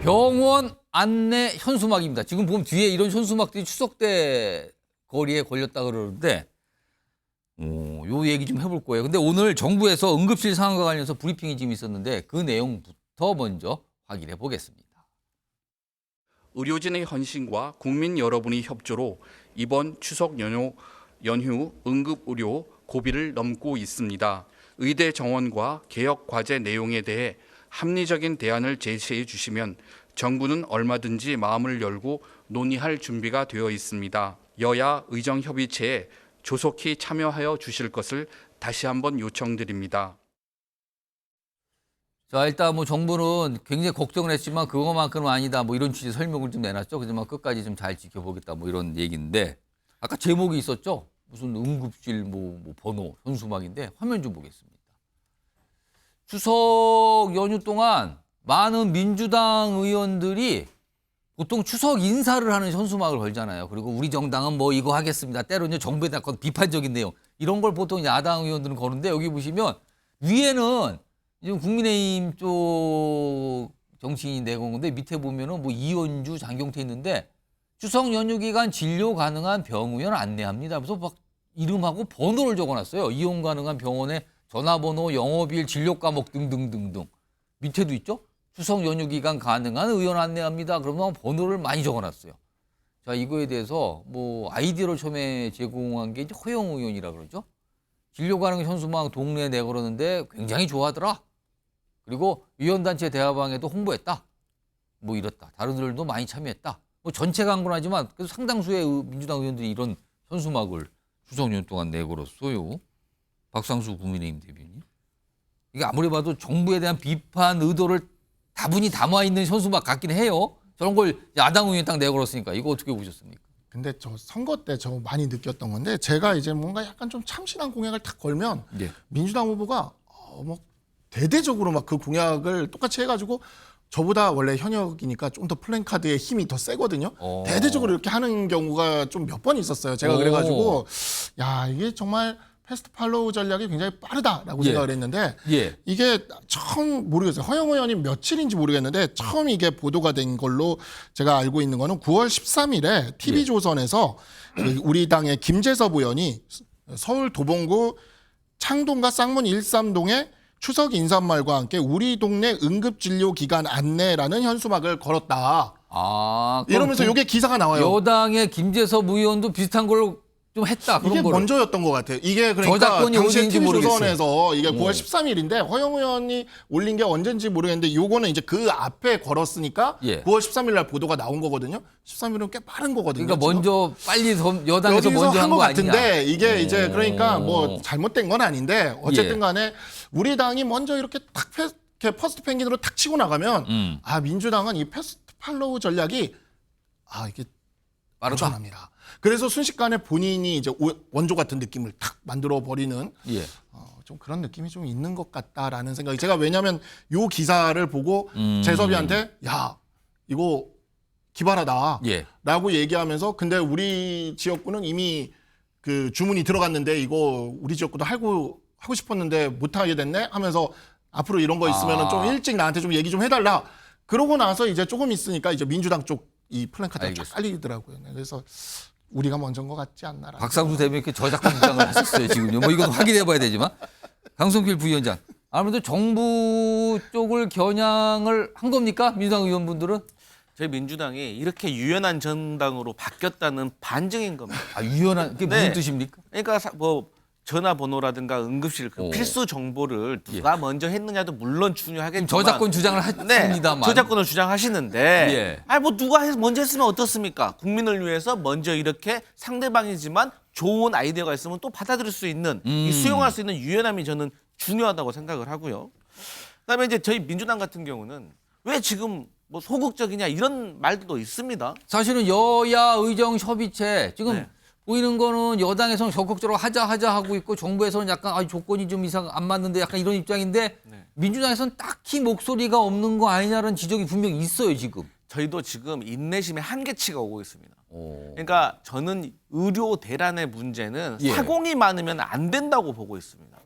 병원 안내 현수막입니다. 지금 보면 뒤에 이런 현수막들이 추석 때 거리에 걸렸다 그러는데 요 얘기 좀 해볼 거예요. 근데 오늘 정부에서 응급실 상황과 관련해서 브리핑이 지금 있었는데 그 내용부터 먼저 확인해 보겠습니다. 의료진의 헌신과 국민 여러분의 협조로 이번 추석 연휴 응급의료 고비를 넘고 있습니다. 의대 정원과 개혁 과제 내용에 대해 합리적인 대안을 제시해 주시면 정부는 얼마든지 마음을 열고 논의할 준비가 되어 있습니다. 여야 의정협의체에 조속히 참여하여 주실 것을 다시 한번 요청드립니다. 자, 일단 뭐 정부는 굉장히 걱정을 했지만 그거만큼은 아니다. 뭐 이런 취지 설명을 좀 내놨죠. 그지만 끝까지 좀 잘 지켜보겠다. 뭐 이런 얘기인데 아까 제목이 있었죠. 무슨 응급실 뭐 번호 현수막인데 화면 좀 보겠습니다. 추석 연휴 동안 많은 민주당 의원들이 보통 추석 인사를 하는 현수막을 걸잖아요. 그리고 우리 정당은 뭐 이거 하겠습니다. 때로는 정부에 대한 비판적인 내용 이런 걸 보통 야당 의원들은 거는데 여기 보시면 위에는 지금 국민의힘 쪽 정치인이 내건 건데 밑에 보면은 뭐 이현주, 장경태 있는데 추석 연휴 기간 진료 가능한 병원 안내합니다. 그래서 막 이름하고 번호를 적어놨어요. 이용 가능한 병원의 전화번호, 영업일, 진료 과목 등등등등. 밑에도 있죠. 추석 연휴 기간 가능한 의원 안내합니다. 그러면 번호를 많이 적어놨어요. 자, 이거에 대해서 뭐 아이디어를 처음에 제공한 게 이제 허영 의원이라 그러죠. 진료 가능 현수막 동네에 내걸었는데 굉장히 좋아하더라. 그리고 위원단체 대화방에도 홍보했다. 뭐 이랬다. 다른 의원들도 많이 참여했다. 뭐 전체가 한 건 하지만 그래도 상당수의 민주당 의원들이 이런 현수막을 추석 연휴 동안 내걸었어요. 박상수 국민의힘 대변인. 이게 아무리 봐도 정부에 대한 비판 의도를 다분히 담아있는 현수막 같긴 해요. 저런 걸 야당 의원이 딱 내걸었으니까 이거 어떻게 보셨습니까? 근데 저 선거 때 저 많이 느꼈던 건데 제가 이제 뭔가 약간 좀 참신한 공약을 탁 걸면 예. 민주당 후보가 뭐 대대적으로 막 그 공약을 똑같이 해가지고 저보다 원래 현역이니까 좀 더 플랜카드의 힘이 더 세거든요. 대대적으로 이렇게 하는 경우가 좀 몇 번 있었어요. 제가 그래가지고 야 이게 정말 패스트 팔로우 전략이 굉장히 빠르다라고 생각을 했는데 이게 처음 모르겠어요. 허영 의원이 며칠인지 모르겠는데 처음 이게 보도가 된 걸로 제가 알고 있는 거는 9월 13일에 TV조선에서 우리 당의 김재섭 의원이 서울 도봉구 창동과 쌍문 13동에 추석 인사말과 함께 우리 동네 응급진료기관 안내라는 현수막을 걸었다. 아, 이러면서 이게 기사가 나와요. 여당의 김재섭 의원도 비슷한 걸 좀 했다. 그런 이게 거를. 먼저였던 것 같아요. 이게 그러니까 저작권이 당시에 어디인지 TV조선에서 이게 9월 13일인데 허영 의원이 올린 게 언젠지 모르겠는데 요거는 이제 그 앞에 걸었으니까 9월 13일 날 보도가 나온 거거든요. 13일은 꽤 빠른 거거든요. 그러니까 지금. 먼저 빨리 여당에서 먼저 한 거 거 아니냐. 같은데 이게 이제 그러니까 뭐 잘못된 건 아닌데 어쨌든 간에 우리 당이 먼저 이렇게 탁 퍼스트 펭귄으로 탁 치고 나가면 아 민주당은 이 패스트 팔로우 전략이 아 이게 빠르다. 합니다. 그래서 순식간에 본인이 이제 원조 같은 느낌을 탁 만들어 버리는 좀 그런 느낌이 좀 있는 것 같다라는 생각이 제가 왜냐하면 요 기사를 보고 재섭이한테 야 이거 기발하다라고 얘기하면서 근데 우리 지역구는 이미 그 주문이 들어갔는데 이거 우리 지역구도 하고 싶었는데 못 하게 됐네 하면서 앞으로 이런 거 있으면 좀 일찍 나한테 좀 얘기 좀 해달라. 그러고 나서 이제 조금 있으니까 이제 민주당 쪽 이 플랜카드가 쫙 깔리더라고요. 그래서 우리가 먼저인 것 같지 않나. 박상수 대변인 이렇게 저작권 주장을 하셨어요 지금요. 뭐 이건 확인해봐야 되지만 강성필 부위원장 아무래도 정부 쪽을 겨냥을 한 겁니까 민주당 의원분들은? 저희 민주당이 이렇게 유연한 정당으로 바뀌었다는 반증인 겁니다. 아 유연한 그게 무슨 뜻입니까? 그러니까 뭐 전화번호라든가 응급실 그 필수 정보를 누가 먼저 했느냐도 물론 중요하겠지만 저작권 주장을 했습니다만 저작권을 주장하시는데 아니 뭐 누가 먼저 했으면 어떻습니까? 국민을 위해서 먼저 이렇게 상대방이지만 좋은 아이디어가 있으면 또 받아들일 수 있는 이 수용할 수 있는 유연함이 저는 중요하다고 생각을 하고요. 그다음에 이제 저희 민주당 같은 경우는 왜 지금 뭐 소극적이냐 이런 말도 있습니다. 사실은 여야 의정 협의체 지금 보이는 거는 여당에서는 적극적으로 하자 하고 있고 정부에서는 약간 조건이 좀 이상 안 맞는데 약간 이런 입장인데 민주당에서는 딱히 목소리가 없는 거 아니냐는 지적이 분명히 있어요 지금. 저희도 지금 인내심의 한계치가 오고 있습니다. 그러니까 저는 의료 대란의 문제는 사공이 많으면 안 된다고 보고 있습니다.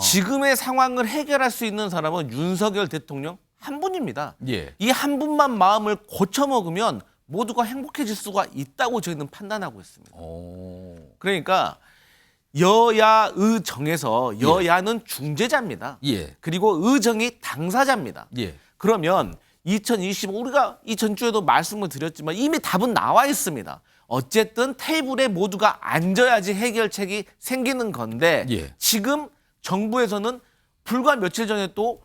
지금의 상황을 해결할 수 있는 사람은 윤석열 대통령 한 분입니다. 예. 이 한 분만 마음을 고쳐 먹으면 모두가 행복해질 수가 있다고 저희는 판단하고 있습니다. 오. 그러니까 여야의 정에서 여야는 중재자입니다. 예. 그리고 의정이 당사자입니다. 예. 그러면 2025 우리가 이 전주에도 말씀을 드렸지만 이미 답은 나와 있습니다. 어쨌든 테이블에 모두가 앉아야지 해결책이 생기는 건데 예. 지금 정부에서는 불과 며칠 전에 또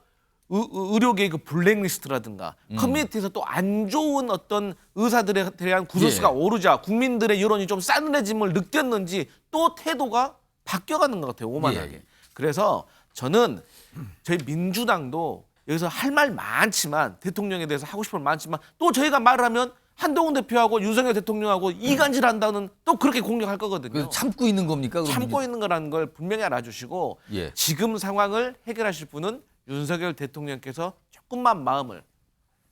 의료계의 그 블랙리스트라든가 커뮤니티에서 또 안 좋은 어떤 의사들에 대한 구설수가 예. 오르자 국민들의 여론이 좀 싸늘해짐을 느꼈는지 또 태도가 바뀌어가는 것 같아요. 오만하게. 예. 그래서 저는 저희 민주당도 여기서 할 말 많지만 대통령에 대해서 하고 싶은 말 많지만 또 저희가 말을 하면 한동훈 대표하고 윤석열 대통령하고 이간질한다는 또 그렇게 공격할 거거든요. 그래서 참고 있는 겁니까? 그럼 참고 있는 거라는 걸 분명히 알아주시고 예. 지금 상황을 해결하실 분은 윤석열 대통령께서 조금만 마음을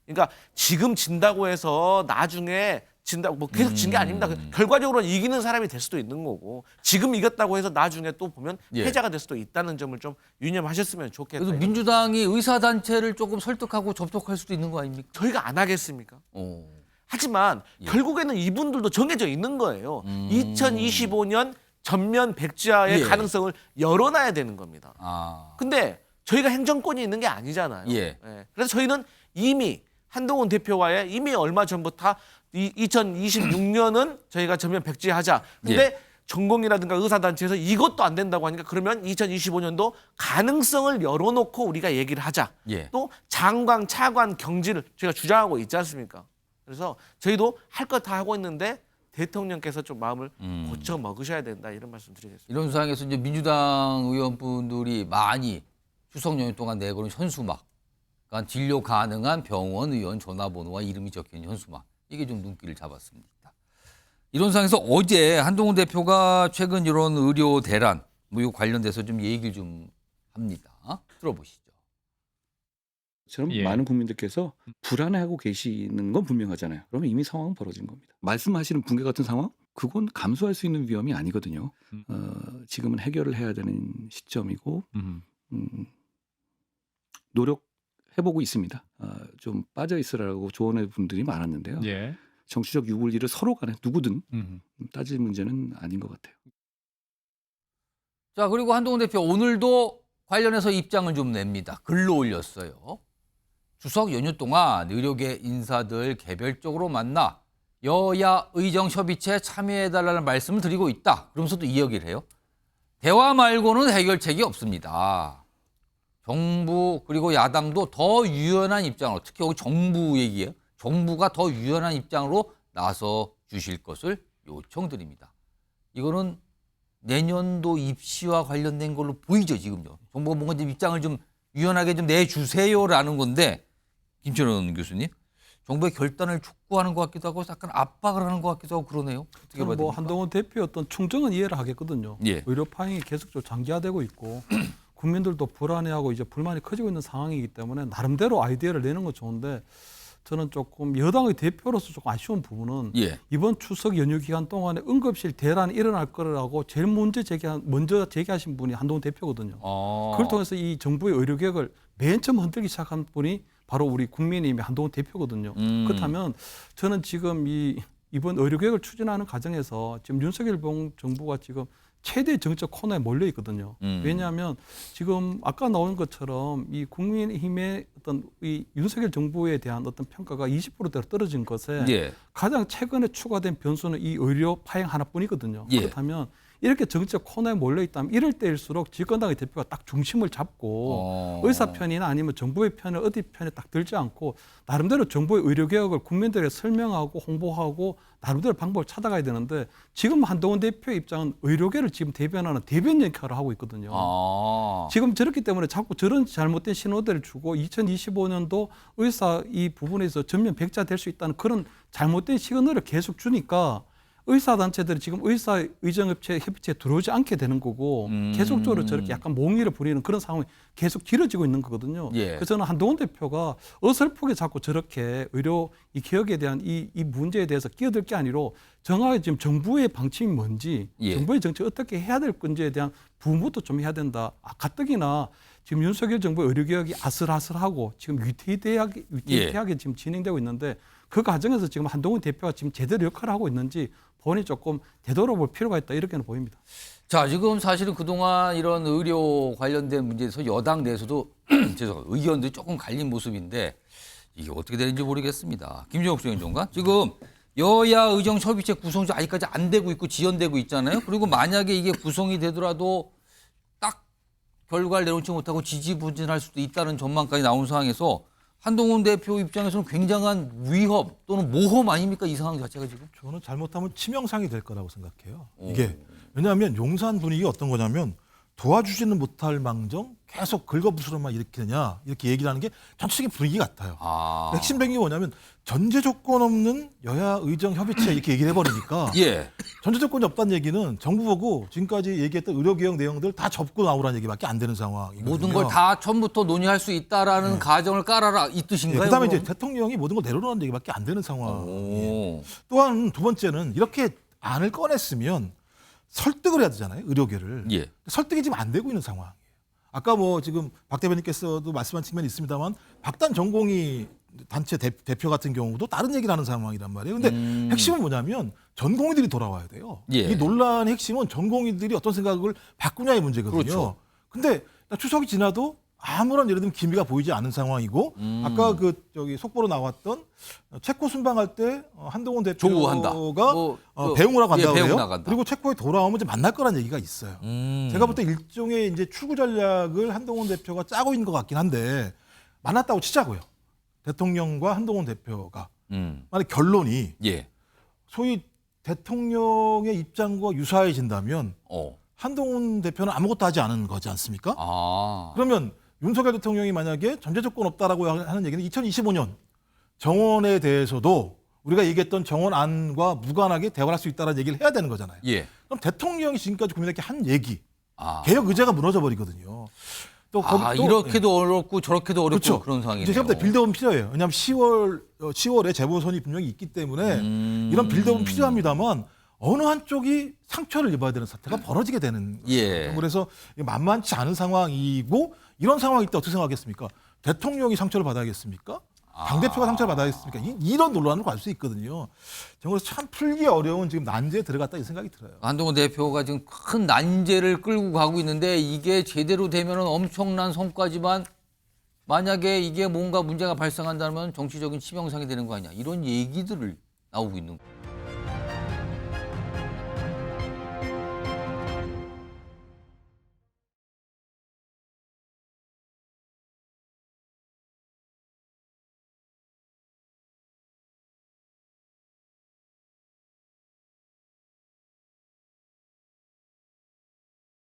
그러니까 지금 진다고 해서 나중에 진다고 뭐 계속 진 게 아닙니다. 결과적으로는 이기는 사람이 될 수도 있는 거고 지금 이겼다고 해서 나중에 또 보면 예. 패자가 될 수도 있다는 점을 좀 유념하셨으면 좋겠다. 그래서 민주당이 의사단체를 조금 설득하고 접촉할 수도 있는 거 아닙니까? 저희가 안 하겠습니까? 오. 하지만 예. 결국에는 이분들도 정해져 있는 거예요. 2025년 전면 백지화의 예. 가능성을 열어놔야 되는 겁니다. 아. 근데 저희가 행정권이 있는 게 아니잖아요. 예. 그래서 저희는 이미 한동훈 대표와의 이미 얼마 전부터 2026년은 저희가 전면 백지화하자. 근데 예. 전공이라든가 의사단체에서 이것도 안 된다고 하니까 그러면 2025년도 가능성을 열어놓고 우리가 얘기를 하자. 예. 또 장관, 차관, 경지를 저희가 주장하고 있지 않습니까? 그래서 저희도 할 것 다 하고 있는데 대통령께서 좀 마음을 고쳐 먹으셔야 된다 이런 말씀 드리겠습니다. 이런 상황에서 이제 민주당 의원분들이 많이 추석 연휴 동안 내거는 현수막, 그러니까 진료 가능한 병원 의원 전화번호와 이름이 적혀 있는 현수막, 이게 좀 눈길을 잡았습니다. 이런 상황에서 어제 한동훈 대표가 최근 이런 의료 대란 뭐 관련돼서 좀 얘기를 좀 합니다. 들어보시죠. 처럼 예. 많은 국민들께서 불안해하고 계시는 건 분명하잖아요. 그러면 이미 상황은 벌어진 겁니다. 말씀하시는 붕괴 같은 상황? 그건 감수할 수 있는 위험이 아니거든요. 지금은 해결을 해야 되는 시점이고 노력해보고 있습니다. 좀 빠져 있으라고 조언해 분들이 많았는데요. 예. 정치적 유불리를 서로 간에 누구든 따질 문제는 아닌 것 같아요. 자, 그리고 한동훈 대표 오늘도 관련해서 입장을 좀 냅니다. 글로 올렸어요. 추석 연휴 동안 의료계 인사들 개별적으로 만나 여야 의정협의체에 참여해달라는 말씀을 드리고 있다. 그러면서도 이 얘기를 해요. 대화 말고는 해결책이 없습니다. 정부 그리고 야당도 더 유연한 입장으로, 특히 여기 정부 얘기예요. 정부가 더 유연한 입장으로 나서 주실 것을 요청드립니다. 이거는 내년도 입시와 관련된 걸로 보이죠, 지금요. 정부가 뭔가 좀 입장을 좀 유연하게 좀 내주세요라는 건데, 김철원 교수님, 정부의 결단을 촉구하는 것 같기도 하고 약간 압박을 하는 것 같기도 하고 그러네요. 어떻게 봐야 저는 뭐 됩니까? 한동훈 대표의 어떤 충정은 이해를 하겠거든요. 예. 의료 파행이 계속적으로 장기화되고 있고 국민들도 불안해하고 이제 불만이 커지고 있는 상황이기 때문에 나름대로 아이디어를 내는 건 좋은데 저는 조금 여당의 대표로서 조금 아쉬운 부분은 예. 이번 추석 연휴 기간 동안에 응급실 대란이 일어날 거라고 제일 먼저 제기하신 분이 한동훈 대표거든요. 그걸 통해서 이 정부의 의료개혁을 맨 처음 흔들기 시작한 분이 바로 우리 국민의힘의 한동훈 대표거든요. 그렇다면 저는 지금 이번 의료개혁을 추진하는 과정에서 지금 윤석열 정부가 지금 최대 정책 코너에 몰려 있거든요. 왜냐하면 지금 아까 나온 것처럼 이 국민의힘의 어떤 이 윤석열 정부에 대한 어떤 평가가 20%대로 떨어진 것에 예. 가장 최근에 추가된 변수는 이 의료 파행 하나뿐이거든요. 예. 그렇다면 이렇게 정책 코너에 몰려 있다면 이럴 때일수록 집권당의 대표가 딱 중심을 잡고 의사 편이나 아니면 정부의 편을 어디 편에 딱 들지 않고 나름대로 정부의 의료개혁을 국민들에게 설명하고 홍보하고 나름대로 방법을 찾아가야 되는데 지금 한동훈 대표의 입장은 의료계를 지금 대변하는 대변 역할을 하고 있거든요. 지금 저렇기 때문에 자꾸 저런 잘못된 신호대를 주고 2025년도 의사 이 부분에서 전면 백자될 수 있다는 그런 잘못된 시그널을 계속 주니까 의사단체들이 지금 의정협의체에 들어오지 않게 되는 거고 계속적으로 저렇게 약간 몽위를 부리는 그런 상황이 계속 길어지고 있는 거거든요. 예. 그래서 저는 한동훈 대표가 어설프게 자꾸 저렇게 의료 이 개혁에 대한 이 문제에 대해서 끼어들 게 아니라 정확하게 지금 정부의 방침이 뭔지 예. 정부의 정책을 어떻게 해야 될 건지에 대한 부분부터 좀 해야 된다. 가뜩이나 지금 윤석열 정부 의료개혁이 아슬아슬하고 지금 위태위태하게 지금 진행되고 있는데 그 과정에서 지금 한동훈 대표가 지금 제대로 역할을 하고 있는지 본인이 조금 되돌아볼 필요가 있다 이렇게는 보입니다. 자, 지금 사실은 그동안 이런 의료 관련된 문제에서 여당 내에서도 죄송합니다. 의견들이 조금 갈린 모습인데 이게 어떻게 되는지 모르겠습니다. 김종욱 수행정관 지금 여야 의정협의체 구성이 아직까지 안 되고 있고 지연되고 있잖아요. 그리고 만약에 이게 구성이 되더라도 딱 결과를 내놓지 못하고 지지부진할 수도 있다는 전망까지 나온 상황에서 한동훈 대표 입장에서는 굉장한 위협 또는 모험 아닙니까? 이 상황 자체가 지금. 저는 잘못하면 치명상이 될 거라고 생각해요. 이게 왜냐하면 용산 분위기가 어떤 거냐면 도와주지는 못할 망정 계속 긁어부스럼만 일으키느냐 이렇게 얘기를 하는 게 전체적인 분위기 같아요. 핵심 배경이 뭐냐면 전제 조건 없는 여야 의정 협의체 이렇게 얘기를 해버리니까 예. 전제 조건이 없다는 얘기는 정부 보고 지금까지 얘기했던 의료개혁 내용들 다 접고 나오라는 얘기밖에 안 되는 상황이거든요. 모든 걸 다 처음부터 논의할 수 있다라는 가정을 깔아라 이 뜻인가요? 그다음에 이제 그럼? 대통령이 모든 걸 내려놓는 얘기밖에 안 되는 상황. 오. 또한 두 번째는 이렇게 안을 꺼냈으면 설득을 해야 되잖아요. 의료계를. 예. 설득이 지금 안 되고 있는 상황이에요. 아까 뭐 지금 박 대변인께서도 말씀한 측면이 있습니다만 박단 전공의 단체 대표 같은 경우도 다른 얘기를 하는 상황이란 말이에요. 근데 핵심은 뭐냐면 전공의들이 돌아와야 돼요. 예. 이 논란의 핵심은 전공의들이 어떤 생각을 바꾸냐의 문제거든요. 그렇죠. 근데 추석이 지나도 아무런 예를 들면 기미가 보이지 않은 상황이고 아까 그 저기 속보로 나왔던 체코 순방할 때 한동훈 대표가 조우한다. 뭐, 배웅을 하고 간다고 예, 배웅 해요. 나간다. 그리고 체코에 돌아오면 이제 만날 거란 얘기가 있어요. 제가 볼 때 일종의 이제 출구 전략을 한동훈 대표가 짜고 있는 것 같긴 한데 만났다고 치자고요. 대통령과 한동훈 대표가 만약 결론이 예. 소위 대통령의 입장과 유사해진다면 어. 한동훈 대표는 아무것도 하지 않은 거지 않습니까? 아. 그러면 윤석열 대통령이 만약에 전제 조건 없다라고 하는 얘기는 2025년 정원에 대해서도 우리가 얘기했던 정원안과 무관하게 대화할 수 있다는 얘기를 해야 되는 거잖아요. 예. 그럼 대통령이 지금까지 국민에게 한 얘기, 아. 개혁 의제가 무너져 버리거든요. 또 이렇게도 어렵고 저렇게도 어렵고 그렇죠. 그런 상황이네요. 이제 생각보다 빌드업은 필요해요. 왜냐하면 10월에 재보선이 분명히 있기 때문에 이런 빌드업은 필요합니다만 어느 한쪽이 상처를 입어야 되는 사태가 벌어지게 되는 예. 거죠. 그래서 만만치 않은 상황이고 이런 상황일 때 어떻게 생각하겠습니까? 대통령이 상처를 받아야겠습니까? 당대표가 상처를 받아야겠습니까? 이런 논란으로 갈 수 있거든요. 저는 그래서 참 풀기 어려운 지금 난제에 들어갔다 이 생각이 들어요. 한동훈 대표가 지금 큰 난제를 끌고 가고 있는데 이게 제대로 되면 엄청난 성과지만 만약에 이게 뭔가 문제가 발생한다면 정치적인 치명상이 되는 거 아니냐 이런 얘기들을 나오고 있는 거예요.